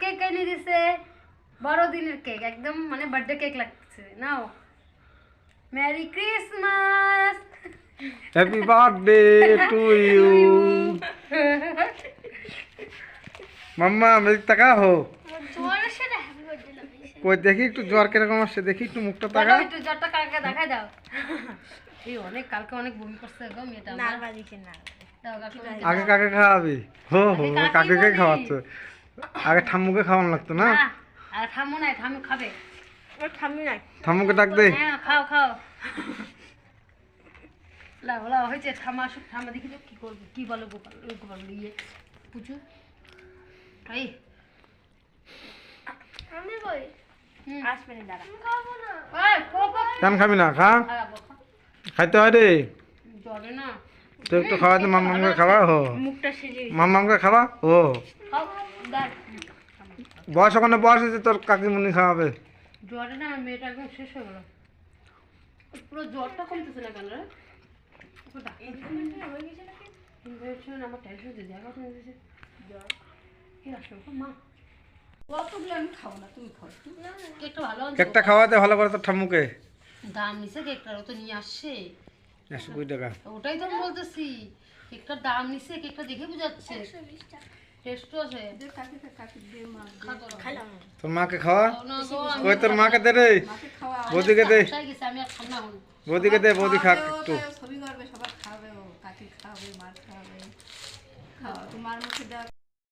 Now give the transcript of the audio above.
Cake এনে দিছে, বড়দিনের কেক, একদম মানে বার্থডে কেক লাগছে। নাও, merry Christmas, happy birthday to you. মাম্মা মেরি তাকা হো, কই দেখি একটু জ্বর কিরকম আসছে, দেখি একটু মুখটা তাকা। দেখো একটু জ্বরটা কালকে দেখাই দাও। এই অনেক কালকে অনেক বমি করছে গো মেয়েটা আমার। দাও কাকু। আগে কাকে খাওয়াবি? হো হো, কাকে খাওয়াচ্ছ? আগে ঠাম্মুকে খাওয়ানো লাগতো না? না, আর ঠাম্মু নাই, ঠাম্মু খাবে। ঠাম্মুকে ডাক দে। হ্যাঁ খাও খাও। লাও লাও, হয়েছে। ঠাম্মা আসুক, ঠাম্মা দেখি তো কি করবে, কি বলে গোপাল, গোপাল ইয়ে পুচু। এই ওই, কেন খাবি না? খা, খাওয়াবো, খা। খাইতে হয় রে। জ্বরে না, তো একটু খাওয়াতে, মাম্মামকে খাওয়া হো, মাম্মামকে খাওয়া ও। খাও, দেখ। বয়স ওখানে বয়স হয়েছে, তোর কাকিমুনি খাওয়াবে। জ্বরে না, আমার মেয়েটা একদম শেষ হয়ে গেল। পুরো জ্বরটা কমতেছে না কেন রে? ইনফেকশন, আমার টেনশন হচ্ছে, জায়গা কমে গেছে। কি আসলো গো মা? কতগুলো আমি খাবো না, তুমি খাও। কেকটা ভালো আছে। কেকটা খাওয়াতে ভালো করে তোর ঠাম্মুকে। দাম নিছে কেকটার, ও তো নিয়ে আসছে। 120 টাকা। ওটাই তো আমি বলতেছি, কেকটার দাম নিছে, কেকটা দেখে বুঝাচ্ছে। টেস্টও আছে। তোর মাকে খাওয়া, না গো, আমি কই তোর মাকে দে রে, বৌদিকে দে, খাই গেছে, আমি আর খাবো না এখন। বৌদিকে দে, বৌদি খাক একটু। ছবি করবে, সবার খাবে, ও কাকি খাবে, মার খাবে, খাওয়া তোমার মুখে দেওয়া।